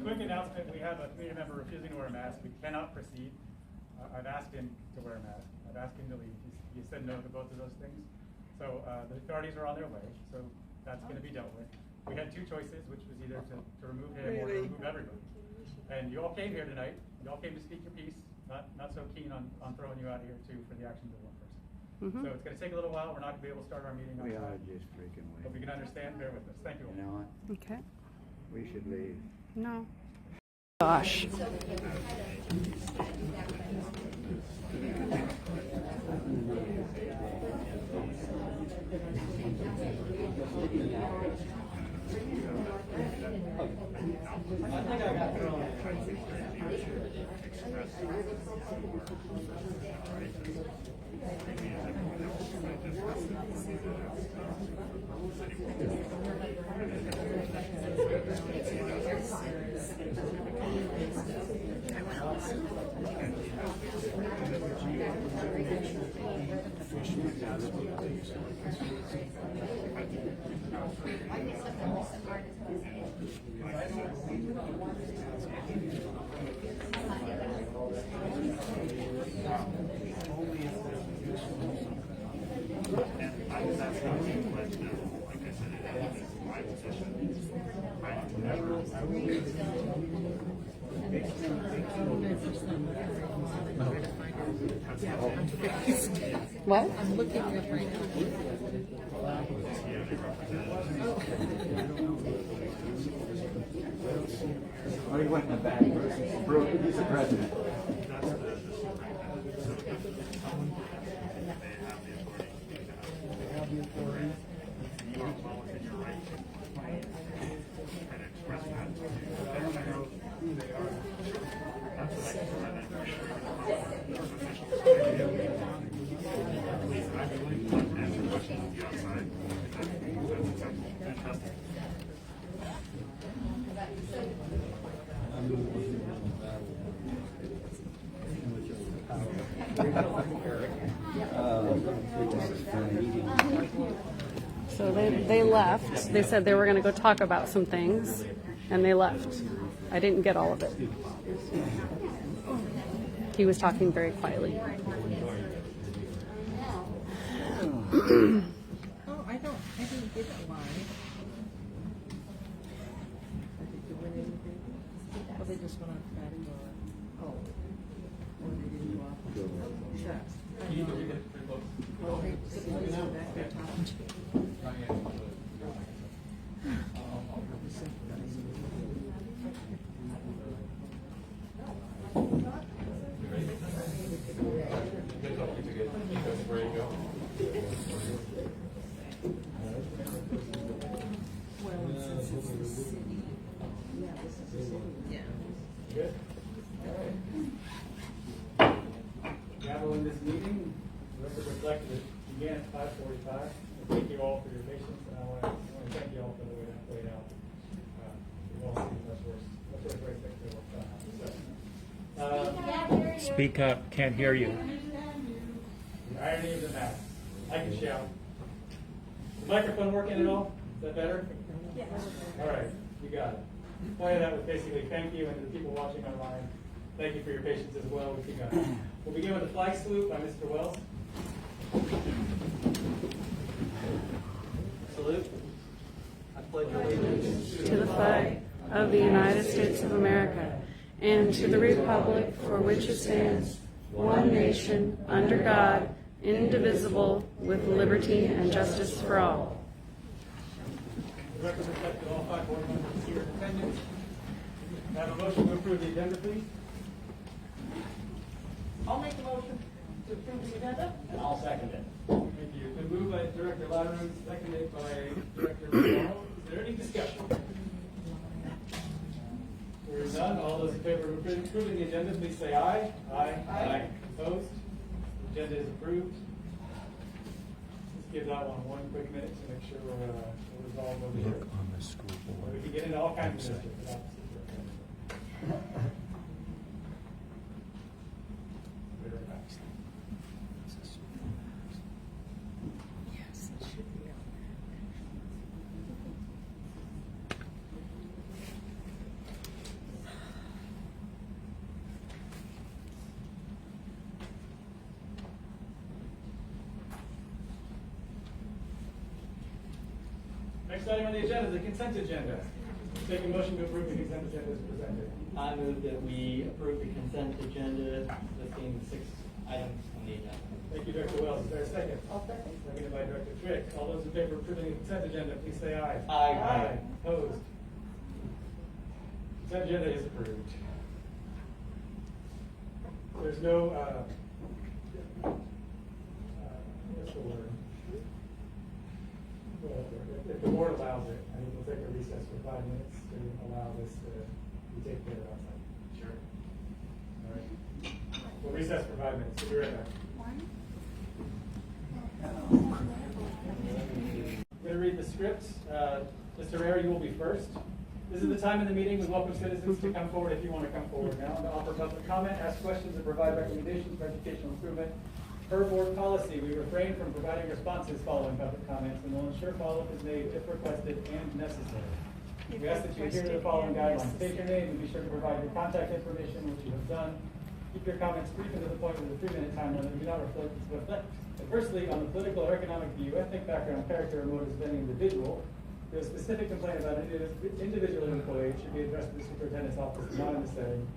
quick announcement. We have a community member refusing to wear a mask. We cannot proceed. I've asked him to wear a mask. I've asked him to leave. He said no to both of those things. So the authorities are on their way. So that's going to be dealt with. We had two choices, which was either to remove him or to remove everybody. And you all came here tonight. You all came to speak your piece. Not so keen on throwing you out of here too for the actions of one person. So it's going to take a little while. We're not going to be able to start our meeting on We time. are just freaking But we waiting. can understand. Bear with us. Thank you all. You know what? Okay. We should leave. No. Gosh. What? I'm looking at it right now. Oh, he went in the back. He's the president. So they left. They said they were going to go talk about some things, and they left. I didn't get all of it. He was talking very quietly. Oh, I didn't get it live. Did they win anything? Oh, they just went on Friday or they didn't go off. Sure. Well, they went on back there talking. Good. Gavel in this meeting, the record reflects that it began at 5:45. Thank you all for your patience, and I want to thank you all for the way that played out. We've all seen much worse things that will come. Speak up, can't hear you. The irony of the matter. I can shout. Is the microphone working at all? Is that better? Yes. All right, you got it. Point of that was basically thank you, and to the people watching online, thank you for your patience as well. We keep going. We'll begin with the flag salute by Mr. Wells. Salute. I pledge allegiance To the flag of the United States of America and to the republic for which it stands, one nation, under God, indivisible, with liberty and justice for all. The record reflects that all 5 board members here in attendance. Can I have a motion to approve the agenda, please? I'll make the motion to approve the agenda. And I'll second it. Thank you. It's been moved by Director Latterman, seconded by Director McDonald. Is there any discussion? There is none. All those in favor of approving the agenda, please say aye. Aye. Aye. Opposed? The agenda is approved. Let's give that one quick minute to make sure we're resolved over here. On the school board. We can get into all kinds of mischief. Be right back. Yes, it should be out there. item on the agenda is the consent agenda. Take a motion to approve the consent agenda as presented. I move that we approve the consent agenda listing 6 items on the agenda. Thank you, Director Wells. Is there a second? I'll second. Seconded by Director Trick. All those in favor of approving the consent agenda, please say aye. Aye. Opposed? Consent agenda is approved. There's no, what's the word? Well, if the board allows it, I think we'll take a recess for 5 minutes to allow this to be taken care of outside. Sure. All right. We'll recess for 5 minutes. We'll be right back. I'm going to read the script. Mr. Herrera, you will be first. This is the time in the meeting we welcome citizens to come forward if you want to come forward now, to offer public comment, ask questions, and provide recommendations for educational improvement. Per board policy, we refrain from providing responses following public comments and will ensure follow-up is made if requested and necessary. We ask that you adhere to the following guidelines. State your name and be sure to provide your contact information, which you have done. Keep your comments brief and to the point with a 3-minute time limit. Do not reflect adversely on the political or economic view, ethnic background, character, or motives of any individual. If a specific complaint about an individual employee should be addressed to the superintendent's office, not in the setting.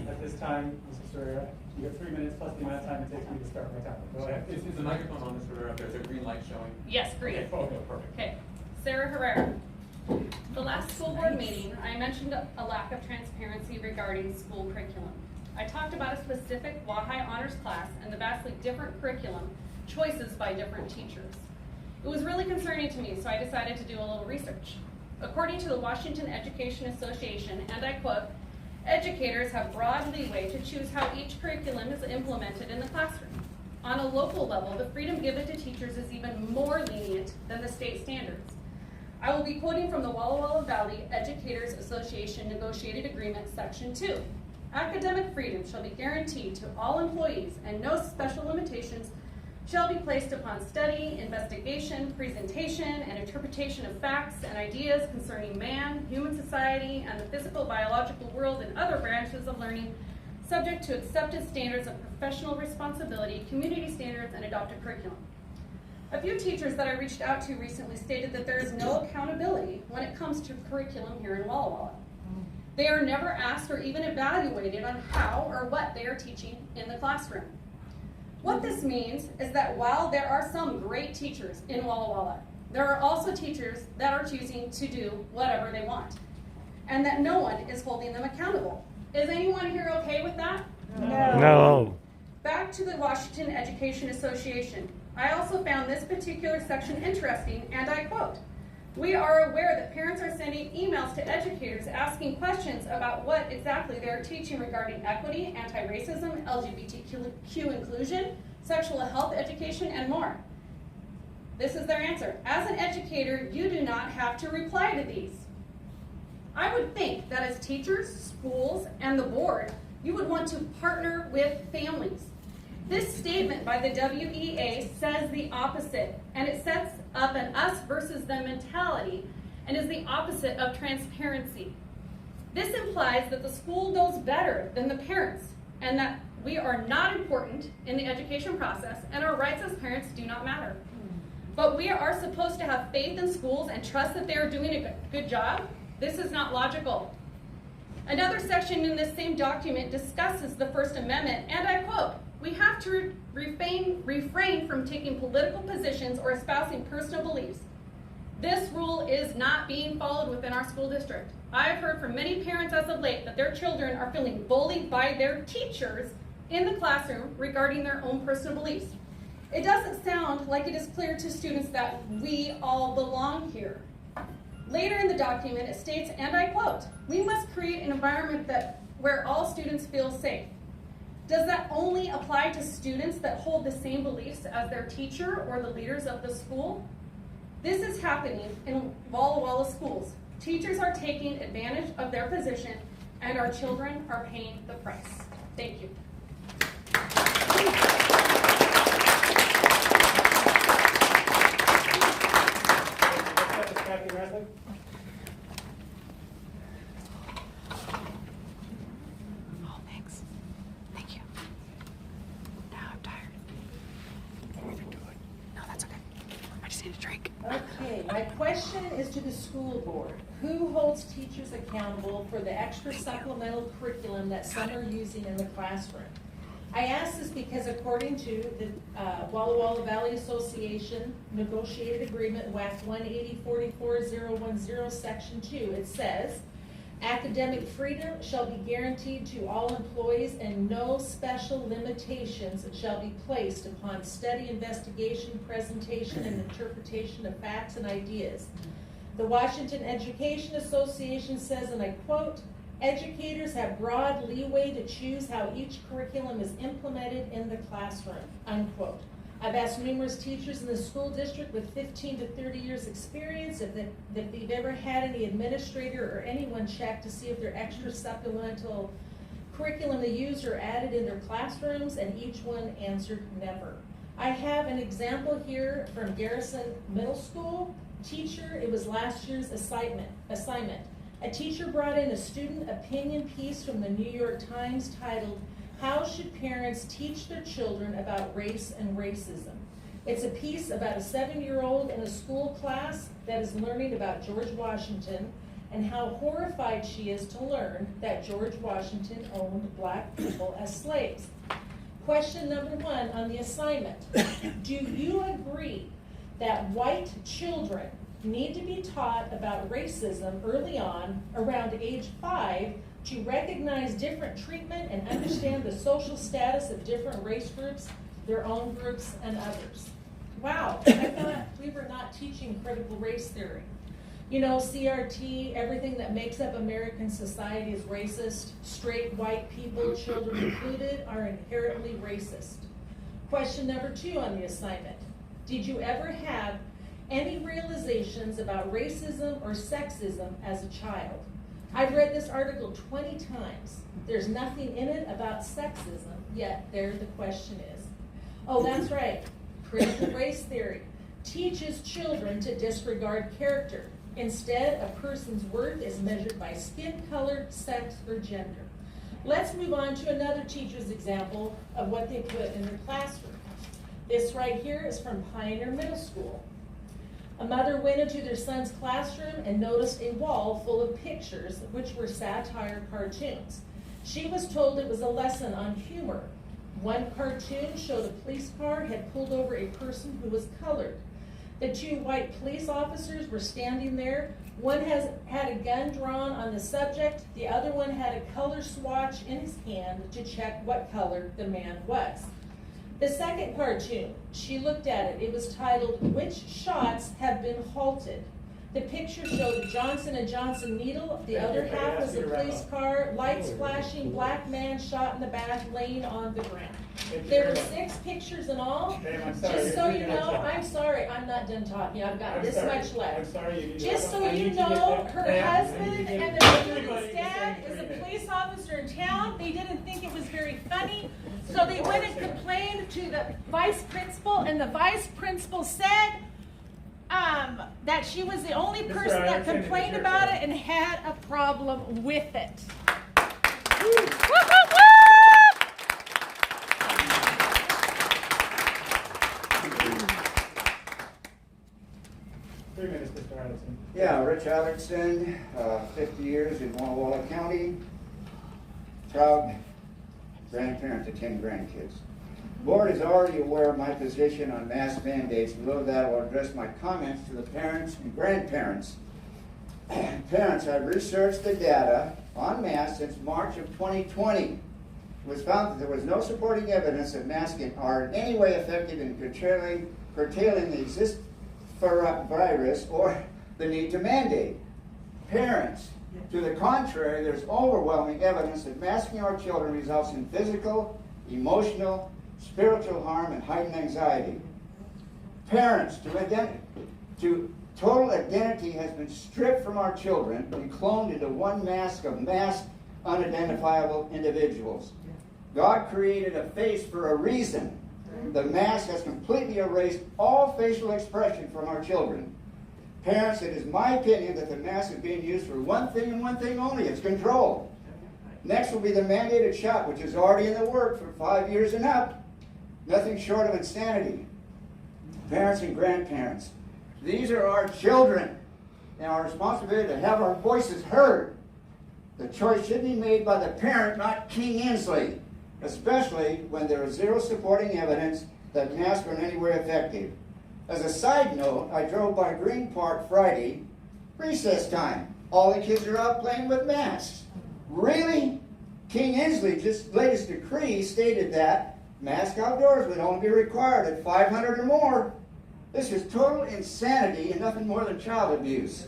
At this time, Mr. Herrera, you have 3 minutes plus the amount of time it takes me to start my time. Go ahead. Is the microphone on, Mr. Herrera? There's a green light showing. Yes, green. Okay, okay, perfect. Okay, Sarah Herrera. The last school board meeting, I mentioned a lack of transparency regarding school curriculum. I talked about a specific Walla honors class and the vastly different curriculum choices by different teachers. It was really concerning to me, so I decided to do a little research. According to the Washington Education Association, and I quote, educators have broad leeway to choose how each curriculum is implemented in the classroom. On a local level, the freedom given to teachers is even more lenient than the state standards. I will be quoting from the Walla Valley Educators Association Negotiated Agreement, Section 2. Academic freedom shall be guaranteed to all employees, and no special limitations shall be placed upon study, investigation, presentation, and interpretation of facts and ideas concerning man, human society, and the physical biological world and other branches of learning, subject to accepted standards of professional responsibility, community standards, and adopted curriculum. A few teachers that I reached out to recently stated that there is no accountability when it comes to curriculum here in Walla Walla. They are never asked or even evaluated on how or what they are teaching in the classroom. What this means is that while there are some great teachers in Walla Walla, there are also teachers that are choosing to do whatever they want, and that no one is holding them accountable. Is anyone here okay with that? No. Back to the Washington Education Association. I also found this particular section interesting, and I quote, "We are aware that parents are sending emails to educators asking questions about what exactly they are teaching regarding equity, anti-racism, LGBTQ inclusion, sexual health education, and more." This is their answer. As an educator, you do not have to reply to these. I would think that as teachers, schools, and the board, you would want to partner with families. This statement by the WEA says the opposite, and it sets up an us versus them mentality and is the opposite of transparency. This implies that the school knows better than the parents and that we are not important in the education process and our rights as parents do not matter. But we are supposed to have faith in schools and trust that they are doing a good job. This is not logical. Another section in this same document discusses the First Amendment, and I quote, "We have to refrain from taking political positions or espousing personal beliefs. This rule is not being followed within our school district. I have heard from many parents as of late that their children are feeling bullied by their teachers in the classroom regarding their own personal beliefs. It doesn't sound like it is clear to students that we all belong here." Later in the document, it states, and I quote, "We must create an environment where all students feel safe." Does that only apply to students that hold the same beliefs as their teacher or the leaders of the school? This is happening in Walla Walla schools. Teachers are taking advantage of their position, and our children are paying the price. Thank you. Kathy Rathling? Oh, thanks. Thank you. Now I'm tired. No, that's okay. I just need a drink. Okay, my question is to the school board. Who holds teachers accountable for the extra supplemental curriculum that some are using in the classroom? I ask this because according to the Walla Valley Association negotiated agreement, WAC 180-44010, section 2, it says, academic freedom shall be guaranteed to all employees and no special limitations shall be placed upon study, investigation, presentation, and interpretation of facts and ideas. The Washington Education Association says, and I quote, educators have broad leeway to choose how each curriculum is implemented in the classroom, unquote. I've asked numerous teachers in the school district with 15 to 30 years experience if they've ever had any administrator or anyone check to see if their extra supplemental curriculum they use are added in their classrooms, and each one answered never. I have an example here from Garrison Middle School. Teacher, it was last year's assignment. A teacher brought in a student opinion piece from the New York Times titled, "How Should Parents Teach Their Children About Race and Racism?" It's a piece about a 7-year-old in a school class that is learning about George Washington and how horrified she is to learn that George Washington owned black people as slaves. Question number 1 on the assignment. Do you agree that white children need to be taught about racism early on, around age 5, to recognize different treatment and understand the social status of different race groups, their own groups, and others? Wow, I thought we were not teaching critical race theory. You know, CRT, everything that makes up American society is racist. Straight white people, children included, are inherently racist. Question number 2 on the assignment. Did you ever have any realizations about racism or sexism as a child? I've read this article 20 times. There's nothing in it about sexism, yet there the question is. Oh, that's right. Critical race theory teaches children to disregard character. Instead, a person's worth is measured by skin color, sex, or gender. Let's move on to another teacher's example of what they put in their classroom. This right here is from Pioneer Middle School. A mother went into their son's classroom and noticed a wall full of pictures, which were satire cartoons. She was told it was a lesson on humor. One cartoon showed a police car had pulled over a person who was colored. The 2 white police officers were standing there. One had a gun drawn on the subject. The other one had a color swatch in his hand to check what color the man was. The second cartoon, she looked at it. It was titled, "Which Shots Have Been Halted?" The picture showed a Johnson & Johnson needle. The other half was a police car, lights flashing, black man shot in the back, laying on the ground. There were 6 pictures in all. Just so you know, I'm sorry, I'm not done talking. I've got this much left. I'm sorry, you need to. Just so you know, her husband and the student's dad is a police officer in town. They didn't think it was very funny, so they went and complained to the vice principal, and the vice principal said that she was the only person that complained about it and had a problem with it. Woo, woo, woo! 3 minutes, Mr. Allison. Yeah, Rich Alexson, 50 years in Walla County. Proud grandparent to 10 grandkids. Board is already aware of my position on mask mandates. Below that, I will address my comments to the parents and grandparents. Parents, I've researched the data on masks since March of 2020. It was found that there was no supporting evidence that masks are in any way effective in curtailing the existing virus or the need to mandate. Parents, to the contrary, there's overwhelming evidence that masking our children results in physical, emotional, spiritual harm and heightened anxiety. Parents, total identity has been stripped from our children and cloned into one mask of masked, unidentifiable individuals. God created a face for a reason. The mask has completely erased all facial expression from our children. Parents, it is my opinion that the mask is being used for one thing and one thing only: it's control. Next will be the mandated shot, which is already in the work for 5 years and up. Nothing short of insanity. Parents and grandparents, These are our children, and our responsibility to have our voices heard. The choice should be made by the parent, not King Inslee, especially when there is zero supporting evidence that masks are in any way effective. As a side note, I drove by Green Park Friday, recess time. All the kids are out playing with masks. Really? King Inslee, just latest decree, stated that masks outdoors would only be required at 500 or more. This is total insanity and nothing more than child abuse.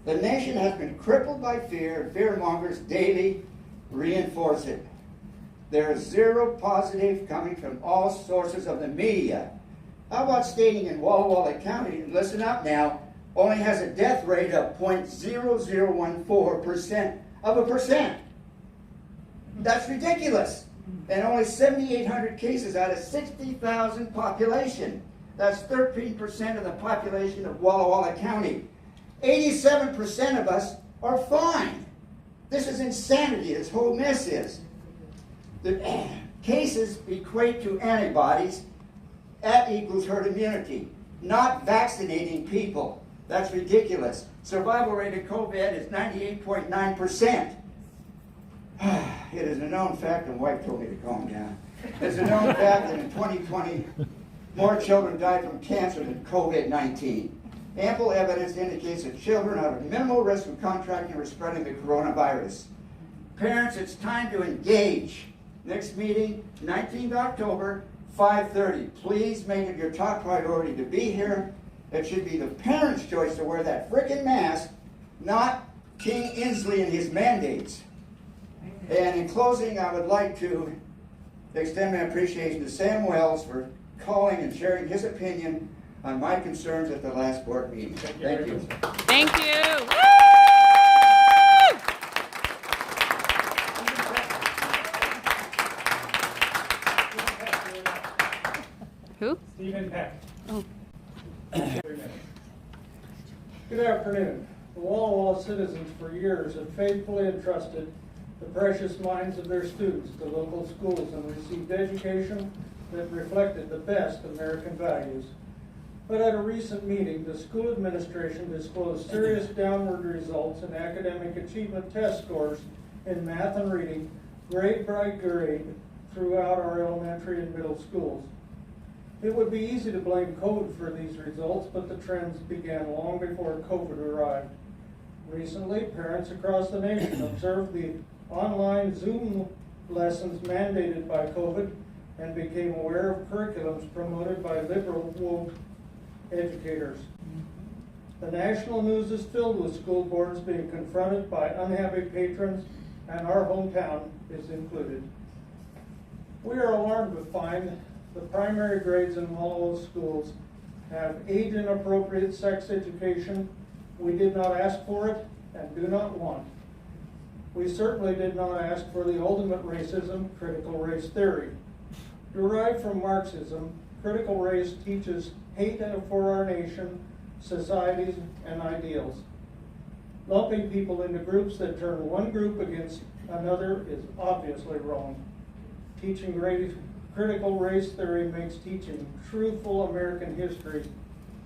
The nation has been crippled by fear, and fearmongers daily reinforce it. There is zero positive coming from all sources of the media. How about stating in Walla County, and listen up now, only has a death rate of 0.0014% of a percent. That's ridiculous. And only 7,800 cases out of 60,000 population. That's 13% of the population of Walla County. 87% of us are fine. This is insanity, this whole mess is. The cases equate to antibodies. That equals herd immunity, not vaccinating people. That's ridiculous. Survival rate of COVID is 98.9%. It is a known fact, and White told me to calm down. It's a known fact that in 2020, more children died from cancer than COVID-19. Ample evidence indicates that children are at minimal risk of contracting or spreading the coronavirus. Parents, it's time to engage. Next meeting, 19th October, 5:30. Please make it your top priority to be here. It should be the parents' choice to wear that frickin' mask, not King Inslee and his mandates. And in closing, I would like to extend my appreciation to Sam Wells for calling and sharing his opinion on my concerns at the last board meeting. Thank you. Thank you. Woo! Who? Stephen Peck. Oh. 3 minutes. Good afternoon. The Walla citizens for years have faithfully entrusted the precious minds of their students to local schools and received education that reflected the best American values. But at a recent meeting, the school administration disclosed serious downward results in academic achievement test scores in math and reading, grade by grade, throughout our elementary and middle schools. It would be easy to blame COVID for these results, but the trends began long before COVID arrived. Recently, parents across the nation observed the online Zoom lessons mandated by COVID and became aware of curriculums promoted by liberal woke educators. The national news is filled with school boards being confronted by unhappy patrons, and our hometown is included. We are alarmed to find the primary grades in Walla schools have age-inappropriate sex education. We did not ask for it and do not want. We certainly did not ask for the ultimate racism, critical race theory. Derived from Marxism, critical race teaches hate for our nation, societies, and ideals. Lumping people into groups that turn one group against another is obviously wrong. Teaching critical race theory makes teaching truthful American history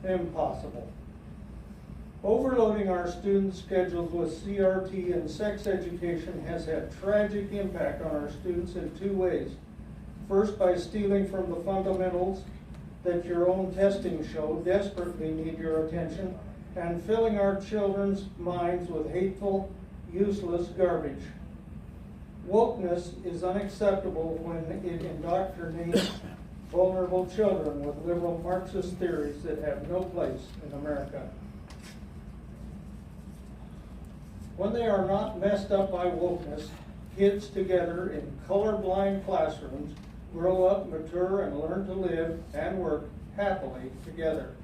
impossible. Overloading our students' schedules with CRT and sex education has had tragic impact on our students in 2 ways. First, by stealing from the fundamentals that your own testing show desperately need your attention, and filling our children's minds with hateful, useless garbage. Wokeness is unacceptable when it indoctrinates vulnerable children with liberal Marxist theories that have no place in America. When they are not messed up by wokeness, kids together in colorblind classrooms grow up, mature, and learn to live and work happily together.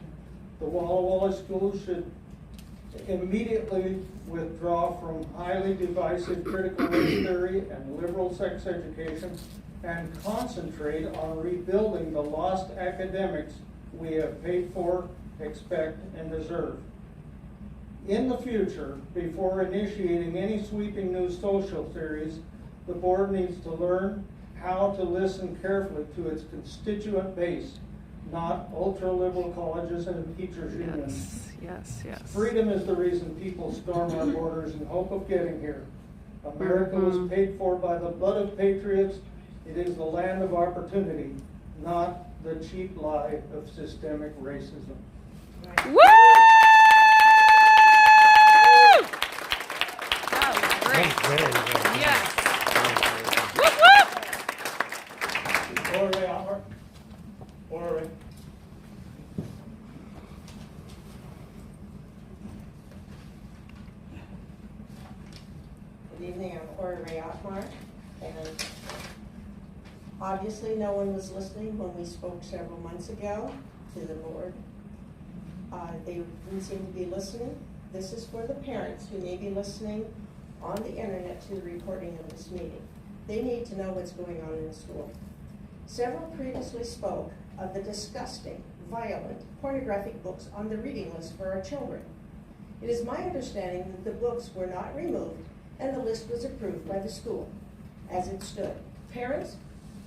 The Walla Walla schools should immediately withdraw from highly divisive critical race theory and liberal sex education and concentrate on rebuilding the lost academics we have paid for, expect, and deserve. In the future, before initiating any sweeping new social theories, the board needs to learn how to listen carefully to its constituent base, not ultra-liberal colleges and teachers unions. Yes. Freedom is the reason people storm our borders in hope of getting here. America was paid for by the blood of patriots. It is the land of opportunity, not the cheap lie of systemic racism. Woo! That was great. Very good. Yes. Woo, woo! Or Ray Otmar? Or Ray? Good evening, I'm Cora Ray Otmar, and obviously no one was listening when we spoke several months ago to the board. They didn't seem to be listening. This is for the parents who may be listening on the internet to the recording of this meeting. They need to know what's going on in the school. Several previously spoke of the disgusting, violent, pornographic books on the reading list for our children. It is my understanding that the books were not removed and the list was approved by the school as it stood. Parents,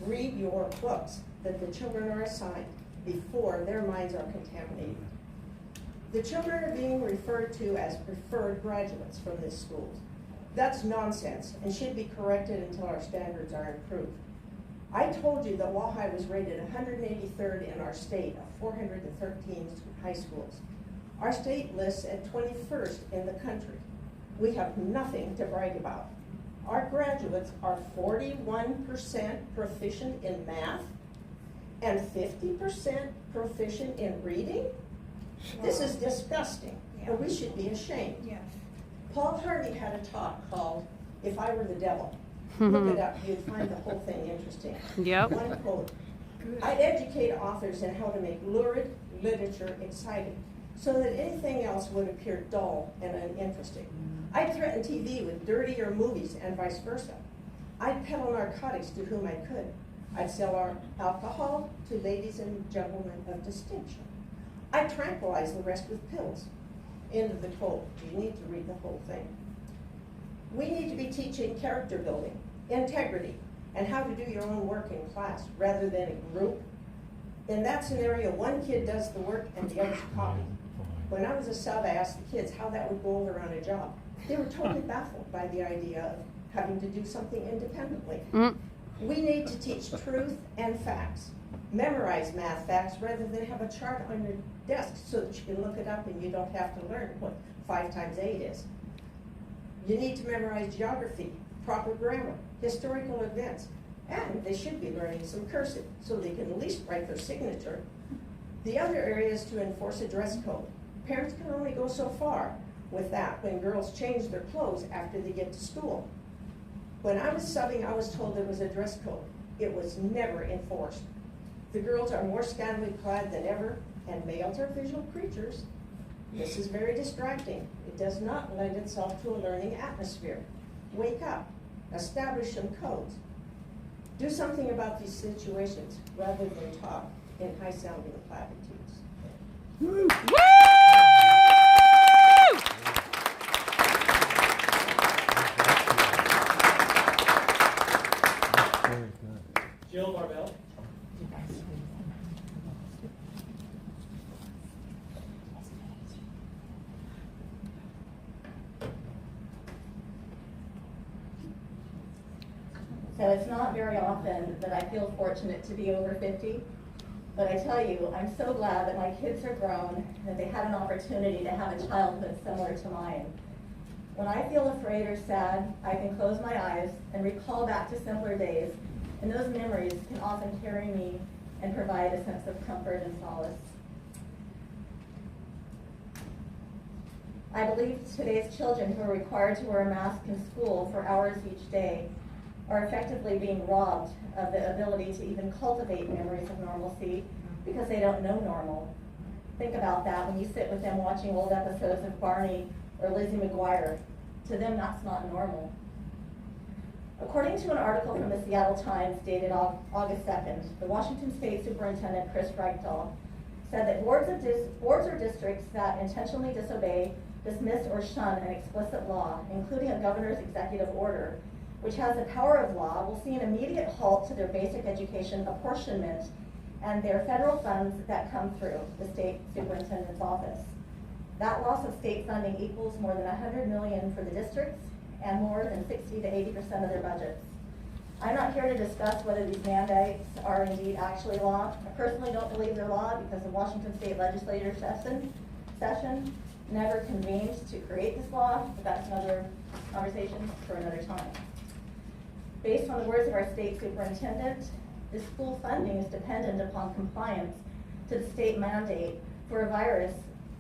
read your books that the children are assigned before their minds are contaminated. The children are being referred to as preferred graduates from this school. That's nonsense and should be corrected until our standards are improved. I told you that Walla was rated 183rd in our state of 413 high schools. Our state lists at 21st in the country. We have nothing to brag about. Our graduates are 41% proficient in math and 50% proficient in reading. This is disgusting, and we should be ashamed. Yes. Paul Harvey had a talk called "If I Were the Devil." Look it up, you'd find the whole thing interesting. Yep. One quote, "I'd educate authors in how to make lurid literature exciting, so that anything else would appear dull and uninteresting. I'd threaten TV with dirtier movies and vice versa. I'd peddle narcotics to whom I could. I'd sell our alcohol to ladies and gentlemen of distinction. I'd tranquilize the rest with pills." End of the quote. You need to read the whole thing. We need to be teaching character building, integrity, and how to do your own work in class rather than in group. In that scenario, one kid does the work and the others copy. When I was a sub, I asked the kids how that would go over on a job. They were totally baffled by the idea of having to do something independently. We need to teach truth and facts. Memorize math facts rather than have a chart on your desk so that you can look it up and you don't have to learn what 5 times 8 is. You need to memorize geography, proper grammar, historical events, and they should be learning some cursive so they can at least write their signature. The other area is to enforce a dress code. Parents can only go so far with that when girls change their clothes after they get to school. When I was subbing, I was told there was a dress code. It was never enforced. The girls are more scantily clad than ever, and males are visual creatures. This is very distracting. It does not lend itself to a learning atmosphere. Wake up. Establish some codes. Do something about these situations rather than talk in high-sounding platitudes. Woo! Very good. Jill Marvell. So it's not very often that I feel fortunate to be over 50, but I tell you, I'm so glad that my kids are grown and that they had an opportunity to have a childhood similar to mine. When I feel afraid or sad, I can close my eyes and recall back to simpler days, and those memories can often carry me and provide a sense of comfort and solace. I believe today's children who are required to wear a mask in school for hours each day are effectively being robbed of the ability to even cultivate memories of normalcy because they don't know normal. Think about that when you sit with them watching old episodes of Barney or Lizzie McGuire. To them, that's not normal. According to an article from the Seattle Times dated August 2nd, the Washington State Superintendent Chris Reichdahl said that boards or districts that intentionally disobey, dismiss, or shun an explicit law, including a governor's executive order, which has the power of law, will see an immediate halt to their basic education apportionment and their federal funds that come through the state superintendent's office. That loss of state funding equals more than $100 million for the districts and more than 60 to 80% of their budgets. I'm not here to discuss whether these mandates are indeed actually law. I personally don't believe they're law because the Washington State Legislature session never convened to create this law, but that's another conversation for another time. Based on the words of our state superintendent, the school funding is dependent upon compliance to the state mandate for a virus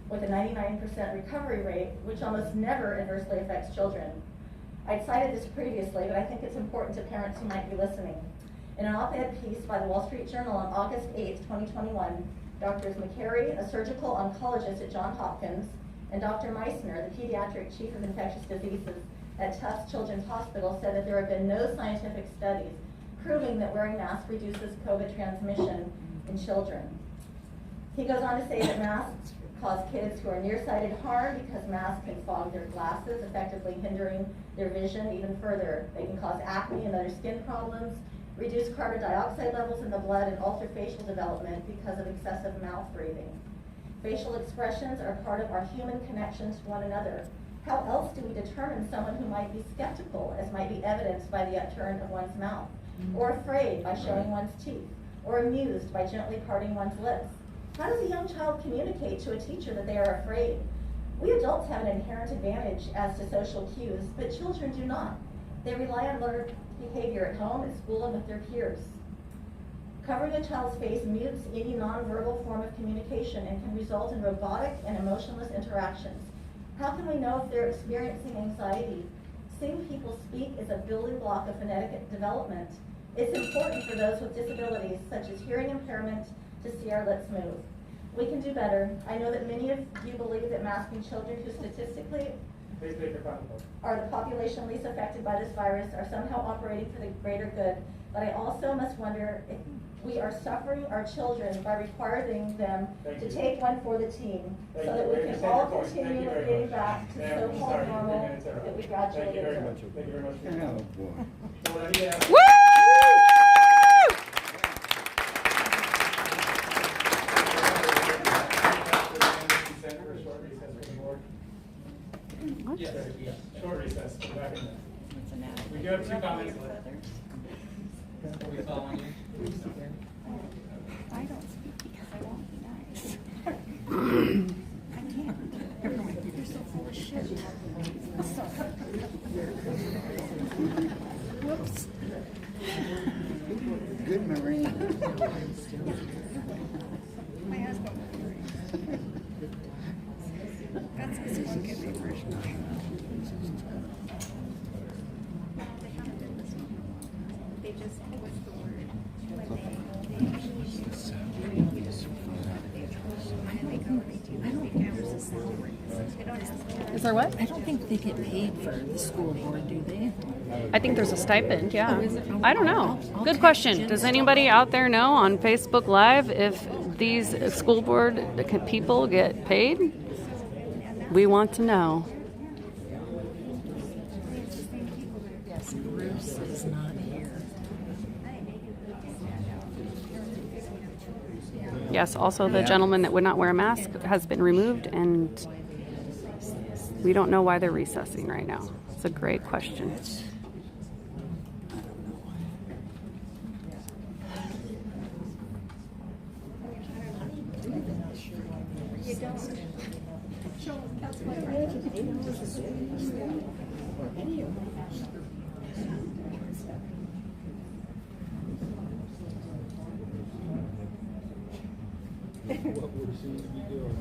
with a 99% recovery rate, which almost never adversely affects children. I'd cited this previously, but I think it's important to parents who might be listening. In an op-ed piece by the Wall Street Journal on August 8, 2021, Drs. McCary, a surgical oncologist at Johns Hopkins, and Dr. Meissner, the pediatric chief of infectious diseases at Tufts Children's Hospital, said that there have been no scientific studies proving that wearing masks reduces COVID transmission in children. He goes on to say that masks cause kids who are nearsighted harm because masks can fog their glasses, effectively hindering their vision even further. They can cause acne and other skin problems, reduce carbon dioxide levels in the blood, and alter facial development because of excessive mouth breathing. Facial expressions are part of our human connections to one another. How else do we determine someone who might be skeptical, as might be evidenced by the upturn of one's mouth, or afraid by showing one's teeth, or amused by gently parting one's lips? How does a young child communicate to a teacher that they are afraid? We adults have an inherent advantage as to social cues, but children do not. They rely on learned behavior at home, at school, and with their peers. Covering a child's face mutes any nonverbal form of communication and can result in robotic and emotionless interactions. How can we know if they're experiencing anxiety? Seeing people speak is a building block of phonetic development. It's important for those with disabilities, such as hearing impairment, to see our lips move. We can do better. I know that many of you believe that masking children who statistically are the population least affected by this virus are somehow operating for the greater good, but I also must wonder if we are suffering our children by requiring them to take one for the team, so that we can all continue with getting back to so-called normal that we gradually get to. Thank you very much. Oh, boy. Woo! Yes, short recess. We do have 2 comments. Are we following you? I don't speak because I won't be nice. I can't. You're so full of shit. Whoops. Good Marine. My husband was Marine. That's because he won't get me first. They just, what's the word? I don't think there's a salary. Is there what? I don't think they get paid for the school board, do they? I think there's a stipend, yeah. Oh, is it? I don't know. I'll Good text question. Jen. Does anybody out there know on Facebook Live if these school board people get paid? We want to know. Yes, Bruce is not here. Yes, also the gentleman that would not wear a mask has been removed, and we don't know why they're recessing right now. It's a great question. What would seem to be doing?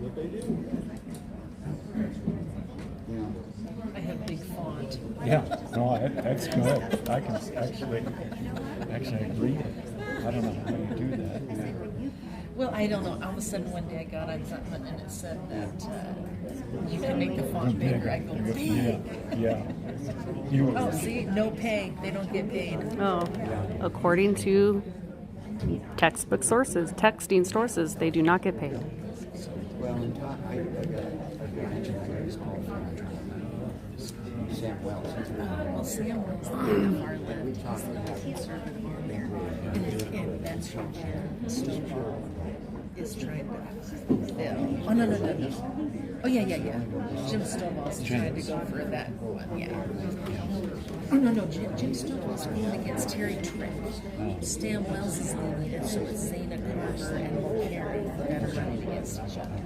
What they do? I have big font. Yeah, no, that's good. I can actually read it. I don't know how you do that. Well, I don't know. All of a sudden, one day I got on something and it said that you can make the font bigger. I go, big. Yeah. You Oh, see, no pay. They don't get paid. Oh, according to Textbook sources, texting sources, they do not get paid. Well, in talk, I got a very small friend, Sam Wells. Well, Sam Wells, the far left, he's the conservative on there. And that's who Jim Stonewall is trying to. Oh, no. Oh, yeah. Jim Stonewall's trying to go for that one, yeah. Oh, no. Jim Stonewall's going against Terry Trick. Sam Wells is leading it, so it's Zana Carson and Karen that are running against each other.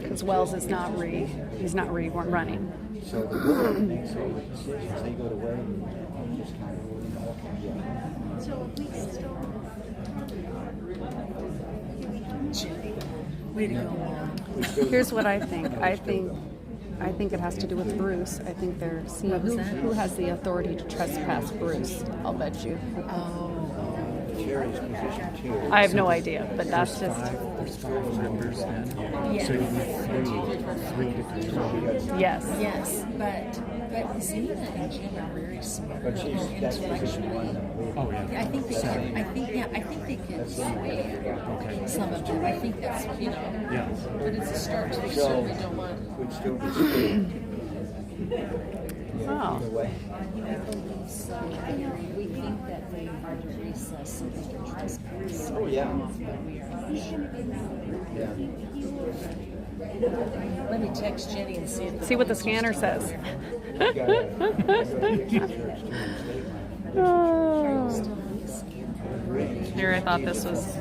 Because Wells is not he's not running. So the board makes all the decisions. They go to where and just kind of So we still. Way to go, Mom. Here's what I think. I think it has to do with Bruce. I think they're seeing who has the authority to trespass Bruce. I'll bet you. Terry's position too. I have no idea, but that's just. There's 5 members then. Yes. So you need 3 to control. Yes. Yes, but Zena and Jim are very smart. But she's that's position one. Oh, yeah. I think they can. I think they can sway some of them. I think that's Yeah. But it's a start to the So, show. We don't want. would still be split. Oh. Either way. We think that they are to recess so they can trespass. Oh, yeah. But we are not sure. Yeah. Let me text Jenny and see what the scanner says. You gotta- Oh. Here, I thought this was.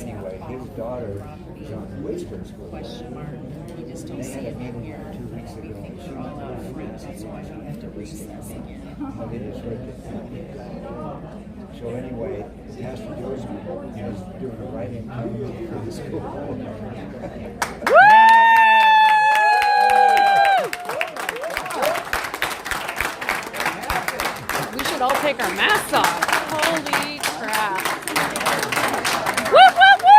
Anyway, his daughter is on Western School. Question mark. You just don't They see had a it meeting here. 2 weeks We ago. think we're all out of friends. That's why we have to recess again. But it is right. So anyway, Pastor Joe's is doing a writing camp for the school. We should all take our masks off. Holy crap. Woo, woo, woo!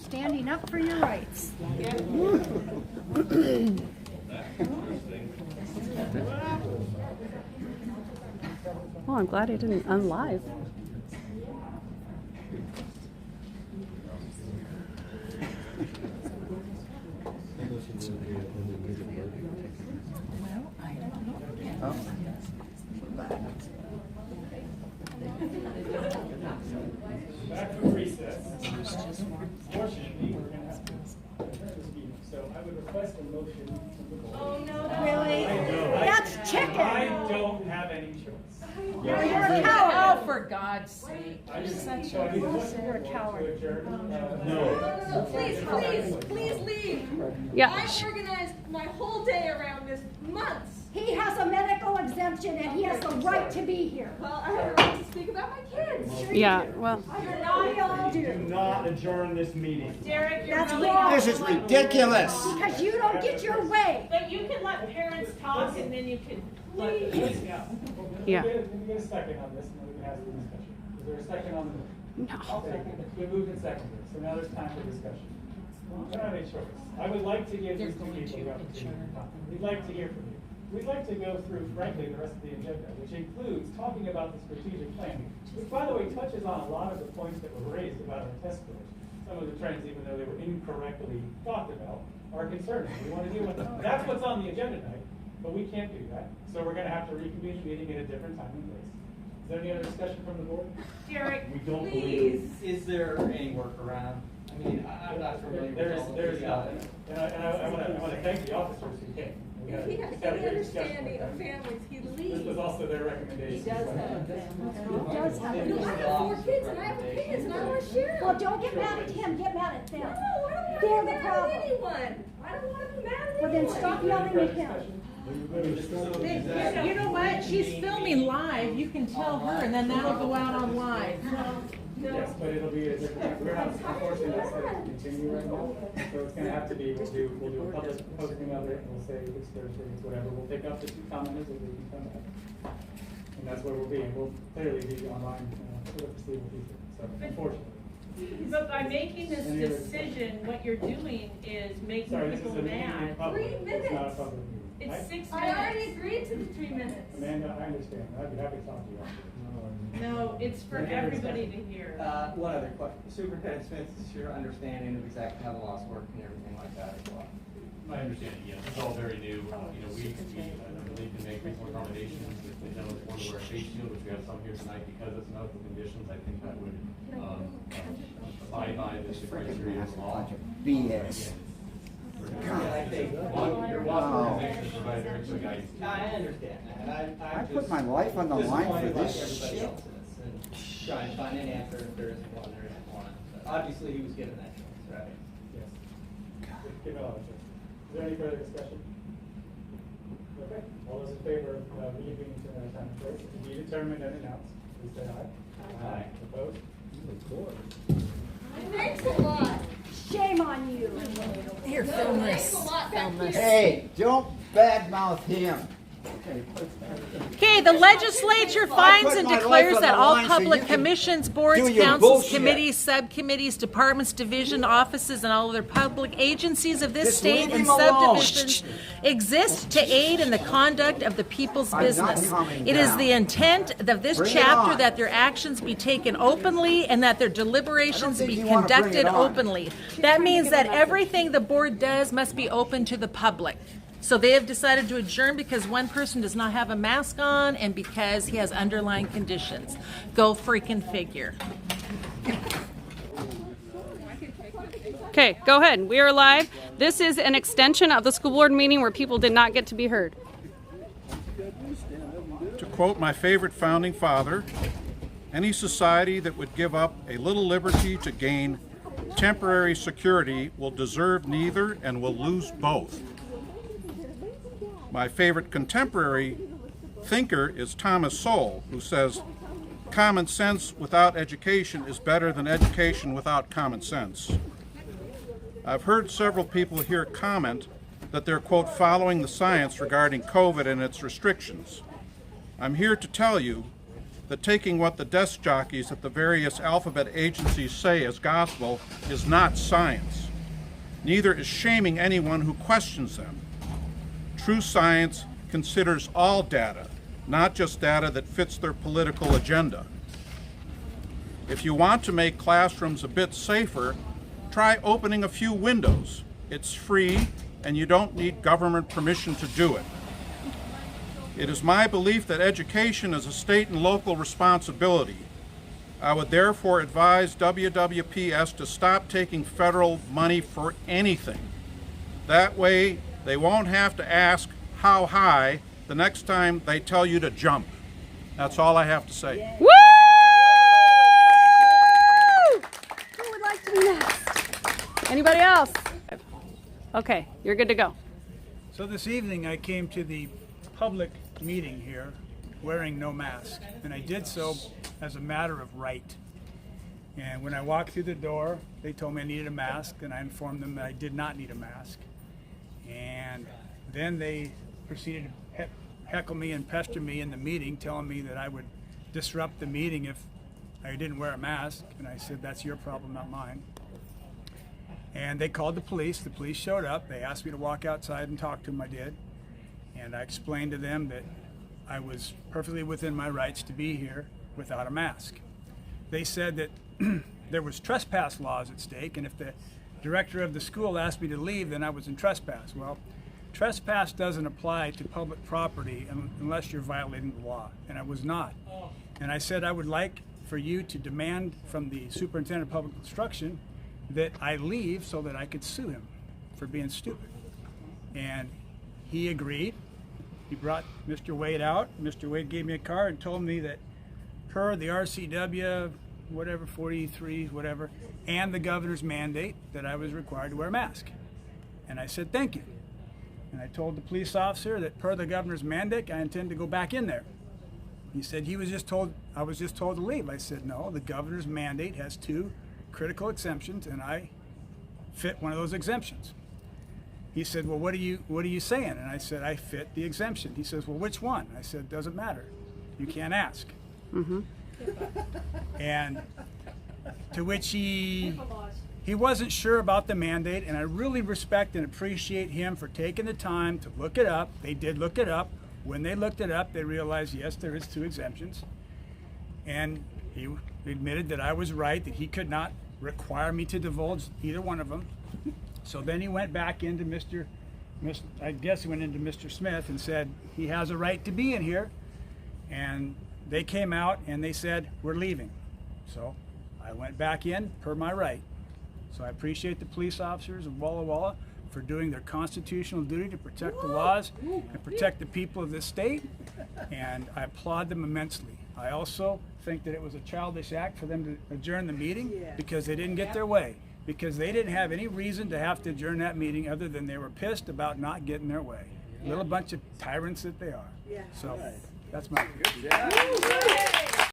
Standing up for your rights. Well, I'm glad I didn't unlive. Well, I don't know. Back from recess. Fortunately, we're going to have to this meeting. So I would request a motion from the board. Oh, no. Really? I know. That's chicken. I don't have any choice. You're a coward. Oh, for God's sake. I just Such so I need You're a coward. No. Please leave. Yeah. I organized my whole day around this months. He has a medical exemption and he has the right to be here. Well, I have a right to speak about my kids. Yeah, well, You're not, we all do. Not adjourn this meeting. Derek, you're That's really wrong. This is ridiculous. Because you don't get your way. But you can let parents talk and then you can let the kids go. yeah. Can we get a second on this and then we can have the discussion? Is there a second on the? No. I'll second it. We moved and seconded, so now there's time for discussion. I don't have any choice. I would like to give these two people the opportunity to talk. We'd like to hear from you. We'd like to go through, frankly, the rest of the agenda, which includes talking about the strategic plan, which, by the way, touches on a lot of the points that were raised about our test scores. Some of the trends, even though they were incorrectly talked about, are concerning. We want to deal with them. That's what's on the agenda tonight, but we can't do that. So we're going to have to reconvene the meeting at a different time and place. Is there any other discussion from the board? Derek, We don't please. Is there any workaround? I mean, I'm not familiar with all of There's the, not. And I want to thank the officers who came. We had If he has a any great discussion understanding with of them. families, he This leaves. was also their recommendation. He does have a You know, I have 4 kids and I have opinions and I want to share them. Well, don't get mad at him, get mad at them. No, I don't They're want the to be mad problem. at anyone. I don't want to be mad at Well, then anyone. stop yelling at him. You know what? She's filming live. You can tell her, and then that'll go out on live. Yes, but it'll be a different, we're not, unfortunately, that's going to continue right now. So it's going to have to be, we'll do a public posting of it, and we'll say it's Thursday, it's whatever. We'll pick up the 2 commenters and we can come back. And that's where we'll be, and we'll clearly be online for the foreseeable future. So unfortunately. But by making this decision, what you're doing is making Sorry, this is people a meeting in mad. public. 3 It's not a minutes. public meeting. It's 6 minutes. I already agreed to the 3 minutes. Amanda, I understand. I'd be happy to talk to you after. No, it's for everybody to hear. One other question. Superintendent Smith, is your understanding of exactly how the laws work and everything like that as well? My understanding, yes, it's all very new. We I believe can make reasonable accommodations. If the gentleman wants to wear a face shield, which we have some here tonight because it's medical conditions, I think that would abide by the criteria of law. BS. I think Your law organization provides very good guidance. I understand that. I put my life on the line for this everybody shit. else's and try and find an answer if there isn't one, there isn't one. But obviously, he was given that choice, right? Yes. Give it all a chance. Is there any further discussion? Okay, all those in favor of leaving time and place, to be determined and announced, please say aye. Aye. Opposed? Thanks a lot. Shame on you. Here, film this. Thanks a lot back here. Hey, don't badmouth him. Okay, the legislature finds put and my life declares on that the all line so public you can commissions, boards, do your councils, bullshit. committees, subcommittees, departments, division offices, and all other public agencies of this Just state leave and him alone. subdivisions exist to aid in the conduct of the people's I'm not business. coming It is down. the intent of this Bring it chapter on. that their actions be taken openly and that their deliberations think be you wanna bring conducted it on. openly. That means that everything the board does must be open to the public. So they have decided to adjourn because one person does not have a mask on and because he has underlying conditions. Go freaking figure. Okay, go ahead. We are live. This is an extension of the school board meeting where people did not get to be heard. To quote my favorite founding father, any society that would give up a little liberty to gain temporary security will deserve neither and will lose both. My favorite contemporary thinker is Thomas Sowell, who says, common sense without education is better than education without common sense. I've heard several people here comment that they're, quote, following the science regarding COVID and its restrictions. I'm here to tell you that taking what the desk jockeys at the various alphabet agencies say as gospel is not science. Neither is shaming anyone who questions them. True science considers all data, not just data that fits their political agenda. If you want to make classrooms a bit safer, try opening a few windows. It's free, and you don't need government permission to do it. It is my belief that education is a state and local responsibility. I would therefore advise WWPS to stop taking federal money for anything. That way, they won't have to ask how high the next time they tell you to jump. That's all I have to say. Woo! Who would like to be next? Anybody else? Okay, you're good to go. So this evening I came to the public meeting here wearing no mask, and I did so as a matter of right. And when I walked through the door, they told me I needed a mask, and I informed them that I did not need a mask. And then they proceeded to heckle me and pester me in the meeting, telling me that I would disrupt the meeting if I didn't wear a mask. And I said, that's your problem, not mine. And they called the police. The police showed up. They asked me to walk outside and talk to them. I did. And I explained to them that I was perfectly within my rights to be here without a mask. They said that there was trespass laws at stake, and if the director of the school asked me to leave, then I was in trespass. Well, trespass doesn't apply to public property unless you're violating the law, and I was not. And I said I would like for you to demand from the superintendent of public instruction that I leave so that I could sue him for being stupid. And he agreed. He brought Mr. Wade out. Mr. Wade gave me a card and told me that per the RCW, whatever, 43, whatever, and the governor's mandate that I was required to wear a mask. And I said, thank you. And I told the police officer that per the governor's mandate, I intend to go back in there. He said I was just told to leave. I said, no, the governor's mandate has 2 critical exemptions, and I fit one of those exemptions. He said, well, what are you saying? And I said, I fit the exemption. He says, well, which one? I said, doesn't matter. You can't ask. Mm-hmm. And to which he he wasn't sure about the mandate, and I really respect and appreciate him for taking the time to look it up. They did look it up. When they looked it up, they realized, yes, there is 2 exemptions. And he admitted that I was right, that he could not require me to divulge either one of them. So then he went back into Mr. Smith and said, he has a right to be in here. And they came out and they said, we're leaving. So I went back in per my right. So I appreciate the police officers of Walla Walla for doing their constitutional duty to protect the laws and protect the people of this state, and I applaud them immensely. I also think that it was a childish act for them to adjourn the meeting because they didn't get their way, because they didn't have any reason to have to adjourn that meeting other than they were pissed about not getting their way. Little bunch of tyrants that they are. So that's my